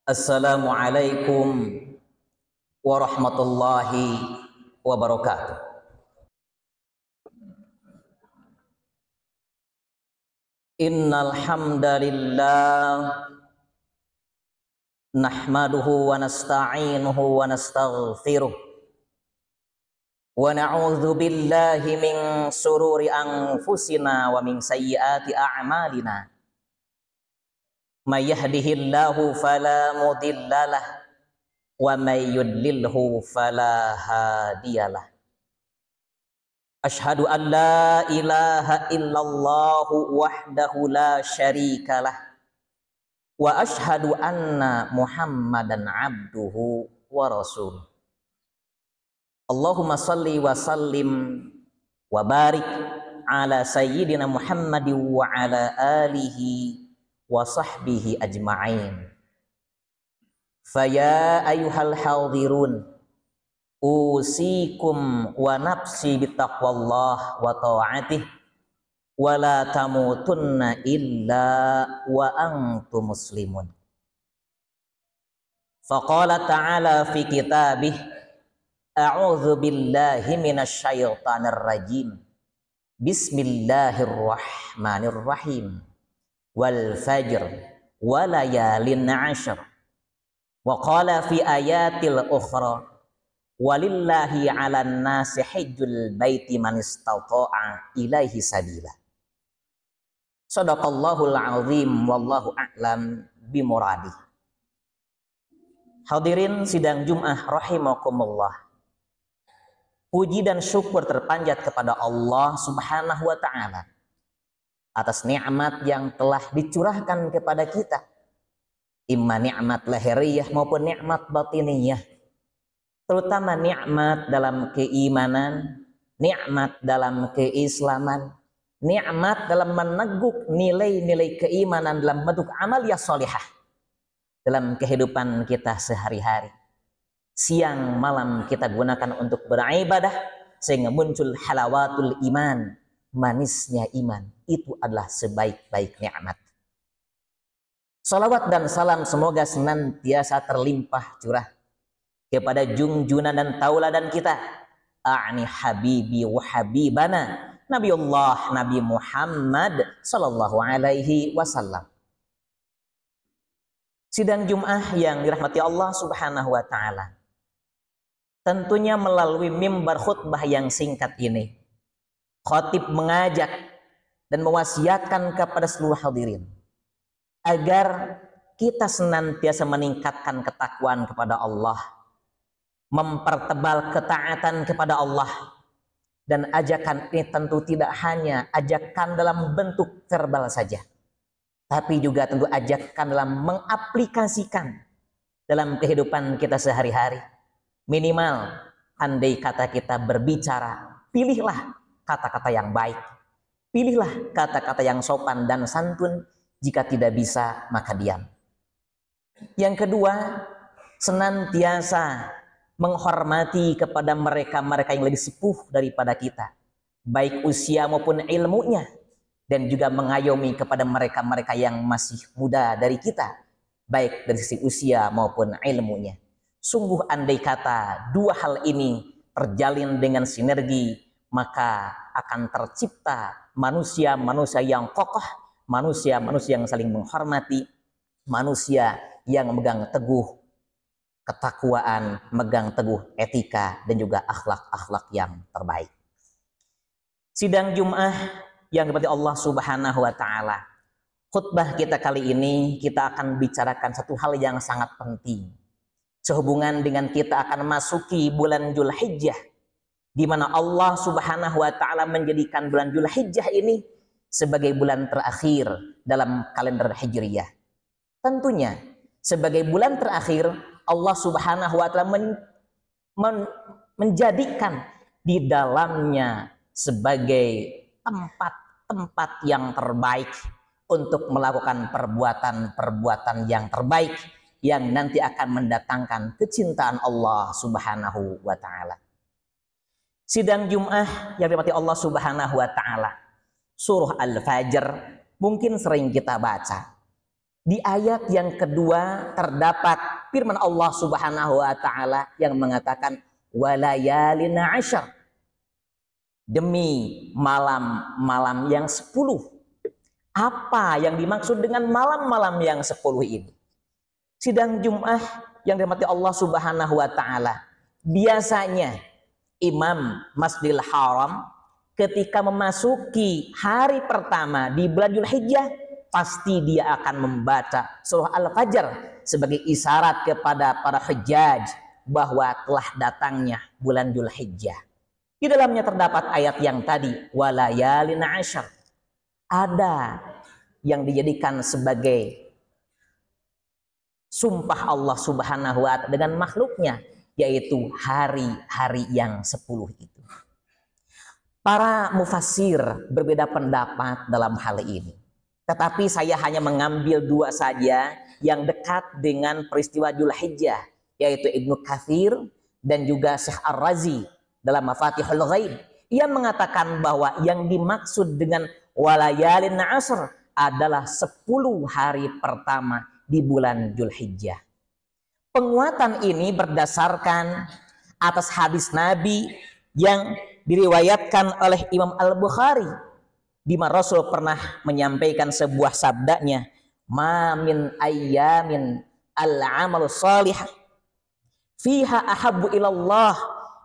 Assalamualaikum warahmatullahi wabarakatuh. Innal hamdalillah nahmaduhu wa nasta'inuhu wa nastaghfiruh wa na'udzu billahi min sururi anfusina wa min sayyiati a'malina. May yahdihillahu fala mudhillalah wa may yudlilhu fala hadiyalah. Asyhadu an la ilaha illallah wahdahu la syarikalah wa asyhadu anna Muhammadan abduhu wa rasuluh. Allahumma salli wa sallim wa barik ala sayyidina Muhammadin wa ala alihi wa sahbihi ajma'in. Faya ayyuhal hadirun usikum wa nafsi bittaqwallah wa ta'atih wa la tamutunna illa wa antum muslimun. Faqala ta'ala fi kitabih a'udzu billahi minasy syaithanir rajim. Bismillahirrahmanirrahim. Wal fajr wa layalin 'ashr. Wa qala fi ayatil ukhra walillahi 'alan nasi hajjul baiti man istata'a ilaihi sabila. Shadaqallahul 'azim wallahu a'lam bimuradi. Hadirin sidang Jumat rahimakumullah. Puji dan syukur terpanjat kepada Allah Subhanahu wa taala atas nikmat yang telah dicurahkan kepada kita, imma nikmat lahiriah maupun nikmat batiniyah, terutama nikmat dalam keimanan, nikmat dalam keislaman, nikmat dalam meneguk nilai-nilai keimanan dalam bentuk amaliyah sholihah dalam kehidupan kita sehari-hari. Siang malam kita gunakan untuk beribadah sehingga muncul halawatul iman, manisnya iman. Itu adalah sebaik-baik nikmat. Salawat dan salam semoga senantiasa terlimpah curah kepada junjunan dan tauladan kita, a'ni habibi wa habibana Nabiullah Nabi Muhammad sallallahu alaihi wasallam. Sidang Jum'ah yang dirahmati Allah Subhanahu wa taala, tentunya melalui mimbar khutbah yang singkat ini, khatib mengajak dan mewasiatkan kepada seluruh hadirin agar kita senantiasa meningkatkan ketakwaan kepada Allah, mempertebal ketaatan kepada Allah. Dan ajakan ini tentu tidak hanya ajakan dalam bentuk verbal saja, tapi juga tentu ajakan dalam mengaplikasikan dalam kehidupan kita sehari-hari. Minimal andai kata kita berbicara, pilihlah kata-kata yang baik, pilihlah kata-kata yang sopan dan santun. Jika tidak bisa, maka diam. Yang kedua, senantiasa menghormati kepada mereka-mereka yang lebih sepuh daripada kita, baik usia maupun ilmunya, dan juga mengayomi kepada mereka-mereka yang masih muda dari kita, baik dari sisi usia maupun ilmunya. Sungguh andai kata dua hal ini terjalin dengan sinergi, maka akan tercipta manusia-manusia yang kokoh, manusia-manusia yang saling menghormati, manusia yang memegang teguh ketakwaan, memegang teguh etika dan juga akhlak-akhlak yang terbaik. Sidang Jum'ah yang diberkati Allah Subhanahu wa taala. Khutbah kita kali ini kita akan bicarakan satu hal yang sangat penting sehubungan dengan kita akan masuki bulan Dzulhijjah, di mana Allah Subhanahu wa taala menjadikan bulan Dzulhijjah ini sebagai bulan terakhir dalam kalender Hijriyah. Tentunya sebagai bulan terakhir Allah Subhanahu wa taala menjadikan di dalamnya sebagai tempat-tempat yang terbaik untuk melakukan perbuatan-perbuatan yang terbaik yang nanti akan mendatangkan kecintaan Allah Subhanahu wa taala. Sidang Jum'ah yang dirahmati Allah Subhanahu wa taala, surah Al-Fajr mungkin sering kita baca. Di ayat yang kedua terdapat firman Allah Subhanahu wa taala yang mengatakan walayalin asyar, demi malam-malam yang 10. Apa yang dimaksud dengan malam-malam yang 10 ini? Sidang Jumat yang dirahmati Allah Subhanahu wa taala, biasanya Imam Masjidil Haram ketika memasuki hari pertama di bulan Dzulhijjah, pasti dia akan membaca surah Al-Fajr sebagai isyarat kepada para hujjaj bahwa telah datangnya bulan Dzulhijjah. Di dalamnya terdapat ayat yang tadi walayalin asyar. Ada yang dijadikan sebagai sumpah Allah Subhanahu wa ta'ala dengan makhluknya, yaitu hari-hari yang 10 itu. Para mufassir berbeda pendapat dalam hal ini. Tetapi saya hanya mengambil 2 saja yang dekat dengan peristiwa Dzulhijjah, yaitu Ibnu Katsir dan juga Syekh Ar-Razi dalam Mafatihul Ghaib. Ia mengatakan bahwa yang dimaksud dengan walayalin asr adalah 10 hari pertama di bulan Dzulhijjah. Penguatan ini berdasarkan atas hadis Nabi yang diriwayatkan oleh Imam Al-Bukhari, di mana Rasul pernah menyampaikan sebuah sabdanya, ma min ayyamin al-amalu salih fiha ahabbu ilallah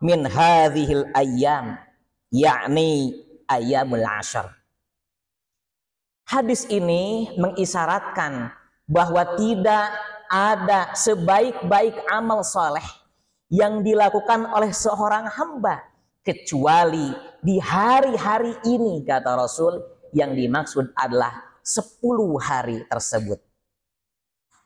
min hadhil ayyam, yakni ayyamul ashar. Hadis ini mengisyaratkan bahwa tidak ada sebaik-baik amal soleh yang dilakukan oleh seorang hamba kecuali di hari-hari ini, kata Rasul, yang dimaksud adalah 10 hari tersebut.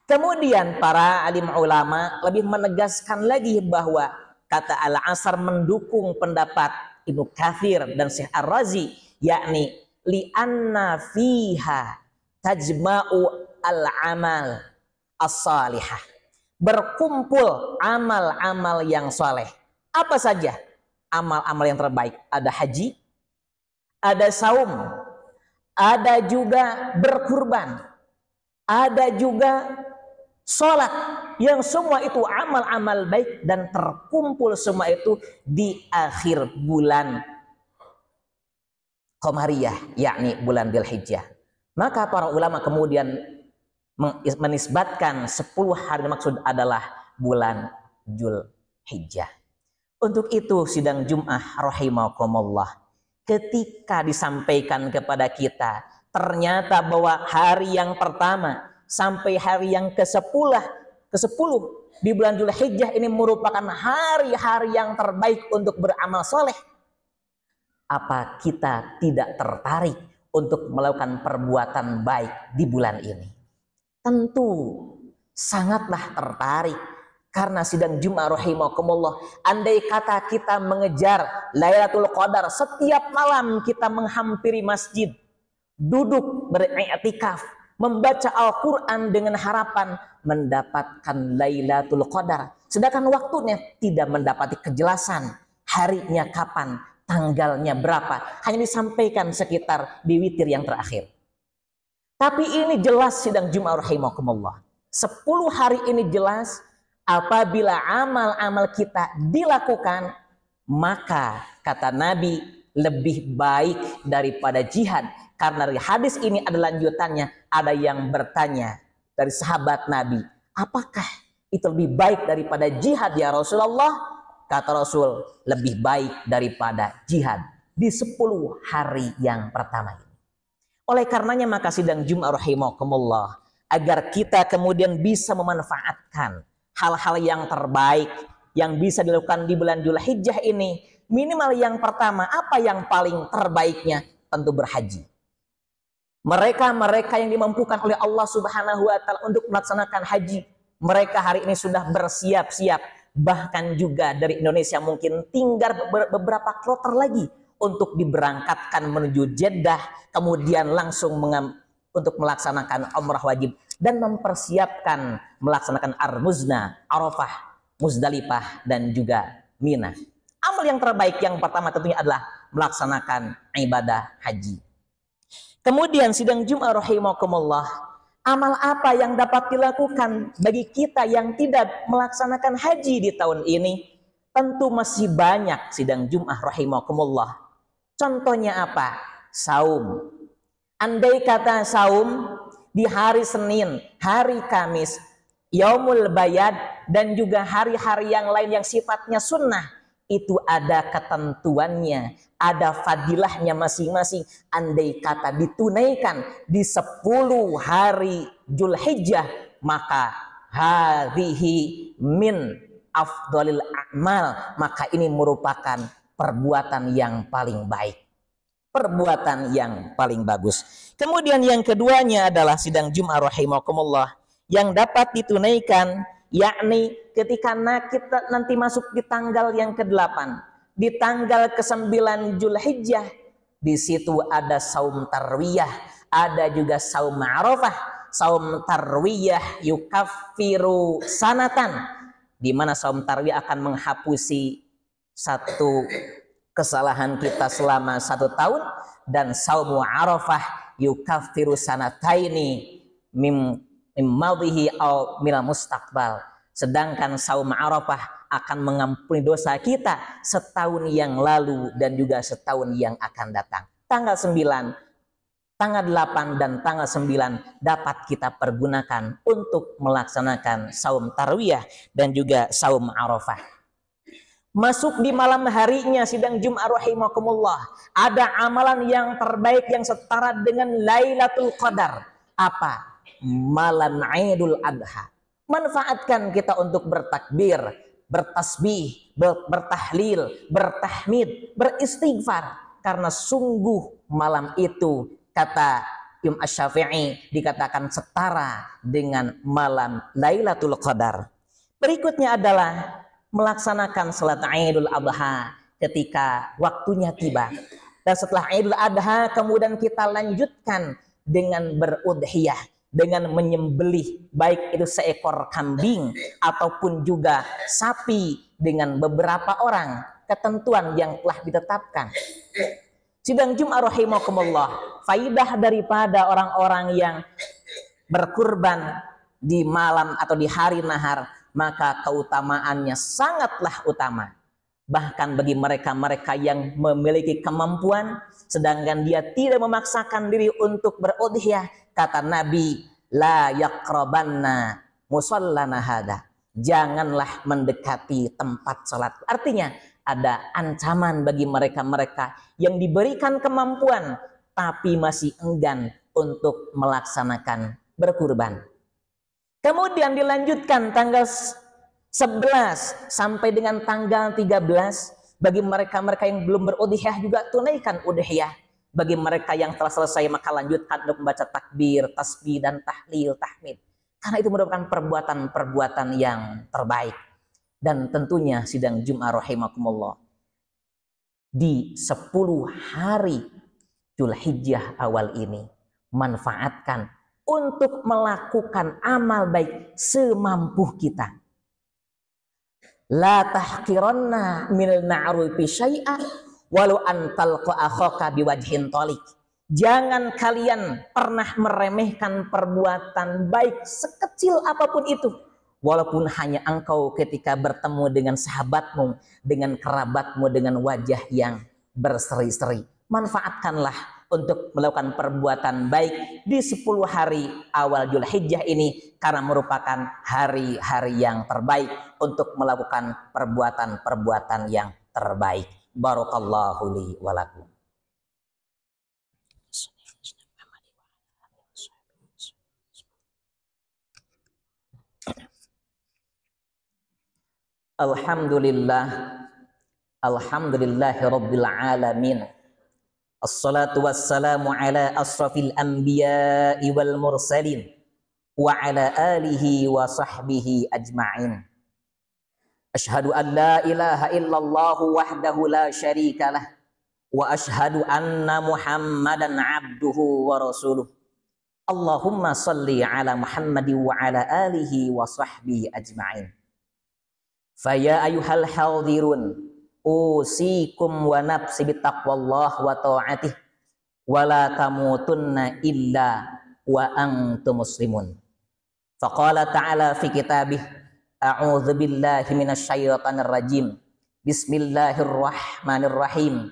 Kemudian para alim ulama lebih menegaskan lagi bahwa kata al-asar mendukung pendapat Ibnu Katsir dan Syekh Ar-Razi, yakni li'anna fiha tajma'u al-amal as-salihah, berkumpul amal-amal yang soleh. Apa saja amal-amal yang terbaik? Ada haji, ada saum, ada juga berkurban, ada juga sholat, yang semua itu amal-amal baik dan terkumpul semua itu di akhir bulan Qamariyah, yakni bulan Dzulhijjah. Maka para ulama kemudian menisbatkan 10 hari maksud adalah bulan Dzulhijjah. Untuk itu sidang Jum'ah rahimakumullah, ketika disampaikan kepada kita ternyata bahwa hari yang pertama sampai hari yang ke-10 di bulan Dzulhijjah ini merupakan hari-hari yang terbaik untuk beramal soleh, apa kita tidak tertarik untuk melakukan perbuatan baik di bulan ini? Tentu sangatlah tertarik. Karena sidang Jumat rahimakumullah, andai kata kita mengejar Lailatul Qadar, setiap malam kita menghampiri masjid, duduk beriktikaf, membaca Al-Quran dengan harapan mendapatkan Lailatul Qadar, sedangkan waktunya tidak mendapati kejelasan, harinya kapan, tanggalnya berapa, hanya disampaikan sekitar di witir yang terakhir. Tapi ini jelas sidang Jumat rahimakumullah, 10 hari ini jelas. Apabila amal-amal kita dilakukan, maka kata Nabi lebih baik daripada jihad. Karena dari hadis ini ada lanjutannya, ada yang bertanya dari sahabat Nabi, apakah itu lebih baik daripada jihad ya Rasulullah? Kata Rasul, lebih baik daripada jihad di 10 hari yang pertama ini. Oleh karenanya maka sidang Jumat rahimakumullah, agar kita kemudian bisa memanfaatkan hal-hal yang terbaik yang bisa dilakukan di bulan Dzulhijjah ini, minimal yang pertama, apa yang paling terbaiknya? Tentu berhaji. Mereka yang dimampukan oleh Allah Subhanahu wa ta'ala untuk melaksanakan haji, mereka hari ini sudah bersiap-siap. Bahkan juga dari Indonesia mungkin tinggal beberapa kloter lagi untuk diberangkatkan menuju Jeddah, kemudian langsung untuk melaksanakan umrah wajib dan mempersiapkan melaksanakan Ar-Muzna, Arafah, Muzdalifah dan juga Mina. Amal yang terbaik yang pertama tentunya adalah melaksanakan ibadah haji. Kemudian sidang Jumat rahimakumullah, Amal apa yang dapat dilakukan bagi kita yang tidak melaksanakan haji di tahun ini? Tentu masih banyak sidang Jum'ah rahimakumullah. Contohnya apa? Saum. Andai kata saum di hari Senin, hari Kamis, Yaumul Bayad, dan juga hari-hari yang lain yang sifatnya sunnah, itu ada ketentuannya, ada fadilahnya masing-masing. Andai kata ditunaikan di 10 hari Zulhijjah, maka hadhihi min afdalil a'mal, maka ini merupakan perbuatan yang paling baik, perbuatan yang paling bagus. Kemudian yang keduanya adalah sidang Jum'ah rahimakumullah yang dapat ditunaikan, yakni ketika kita nanti masuk di tanggal yang ke-8, di tanggal ke-9 Zulhijjah, di situ ada saum tarwiyah, ada juga saum Arafah. Saum tarwiyah yukaffiru sanatan, di mana saum tarwiyah akan menghapusi satu kesalahan kita selama 1 tahun, dan saum Arafah yukaffiru sanataini mim madhihi au minal mustaqbal. Sedangkan saum Arafah akan mengampuni dosa kita setahun yang lalu dan juga setahun yang akan datang. Tanggal 9, tanggal 8 dan tanggal 9 dapat kita pergunakan untuk melaksanakan saum tarwiyah dan juga saum Arafah. Masuk di malam harinya sidang Jum'ah rahimakumullah, ada amalan yang terbaik yang setara dengan Lailatul Qadar. Apa? Malam Idul Adha. Manfaatkan kita untuk bertakbir, bertasbih, bertahlil, bertahmid, beristighfar, karena sungguh malam itu, kata Imam Asy-Syafi'i, dikatakan setara dengan malam Lailatul Qadar. Berikutnya adalah melaksanakan salat Idul Adha ketika waktunya tiba. Dan setelah Idul Adha kemudian kita lanjutkan dengan berudhiyah, dengan menyembelih baik itu seekor kambing ataupun juga sapi dengan beberapa orang, ketentuan yang telah ditetapkan. Sidang Jum'ah rahimakumullah, faidah daripada orang-orang yang berkurban di malam atau di hari nahar, maka keutamaannya sangatlah utama. Bahkan bagi mereka-mereka yang memiliki kemampuan, sedangkan dia tidak memaksakan diri untuk berudhiyah, kata Nabi, la yaqrabanna musallana hada, janganlah mendekati tempat salat. Artinya ada ancaman bagi mereka-mereka yang diberikan kemampuan tapi masih enggan untuk melaksanakan berkurban. Kemudian dilanjutkan tanggal 11 sampai dengan tanggal 13, bagi mereka-mereka yang belum berudhiyah juga tunaikan udhiyah. Bagi mereka yang telah selesai maka lanjutkan untuk membaca takbir, tasbih dan tahlil, tahmid. Karena itu merupakan perbuatan-perbuatan yang terbaik. Dan tentunya sidang Jum'ah rahimakumullah, di 10 hari Zulhijjah awal ini, manfaatkan untuk melakukan amal baik semampu kita. La tahqiranna minal ma'rufi syai'a walau an talqa akhaka biwajhin thalik. Jangan kalian pernah meremehkan perbuatan baik sekecil apapun itu, walaupun hanya engkau ketika bertemu dengan sahabatmu, dengan kerabatmu dengan wajah yang berseri-seri. Manfaatkanlah untuk melakukan perbuatan baik di 10 hari awal Zulhijjah ini, karena merupakan hari-hari yang terbaik untuk melakukan perbuatan-perbuatan yang terbaik. Barakallahu li wa lakum. Alhamdulillah, alhamdulillahi rabbil alamin. Assalatu wassalamu ala asrafil anbiya'i wal mursalin wa ala alihi wa sahbihi ajma'in. Ashhadu an la ilaha illallah wahdahu la syarikalah wa ashhadu anna Muhammadan abduhu wa rasuluh. Allahumma salli ala Muhammadin wa ala alihi wa sahbihi ajma'in. Faya ayuhal hadirun, usikum wa nafsi bitaqwallah wa ta'atih wa la tamutunna illa wa antum muslimun. Faqala ta'ala fi kitabih, a'udzu billahi minasyaitonir rajim. Bismillahirrahmanirrahim.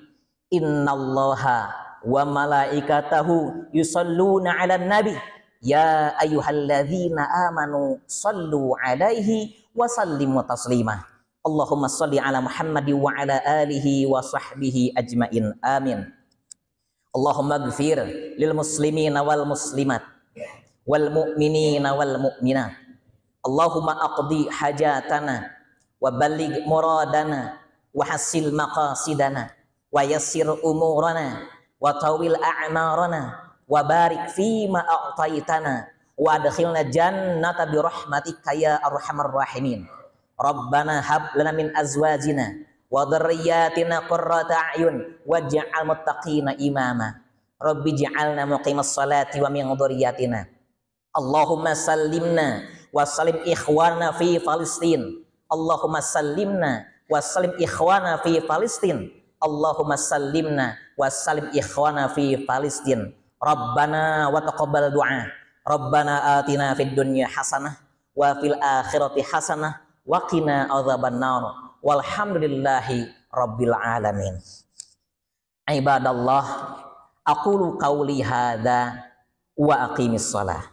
Innallaha wa malaikatahu yusalluna 'alan nabi. Ya ayyuhalladzina amanu sallu 'alaihi wa sallimu taslima. Allahumma shalli 'ala Muhammadin wa 'ala alihi wa sahbihi ajmain. Amin. Allahumma ighfir lil muslimina wal muslimat wal mu'minina wal mu'minat. Allahumma aqdi hajatana wa balligh muradana wa hasil maqasidana wa yassir umurana wa tawil a'marana wa barik fima a'taitana wa adkhilna jannata bi rahmatika ya arhamar rahimin. Rabbana hab lana min azwajina wa dhurriyyatina qurrata a'yun waj'al muttaqina imama. Rabbi ij'alna muqimas salati wa min dhurriyyatina. Allahumma sallimna wa sallim ikhwana fi Palestin. Allahumma sallimna wa sallim ikhwana fi Palestin. Allahumma sallimna wa sallim ikhwana fi Palestin. Rabbana wa taqabbal du'a. Rabbana atina fid dunya hasanah wa fil akhirati hasanah wa qina adzabannar. Walhamdulillahi rabbil alamin. Ibadallah, aqulu qawli hadza wa aqimis shalah.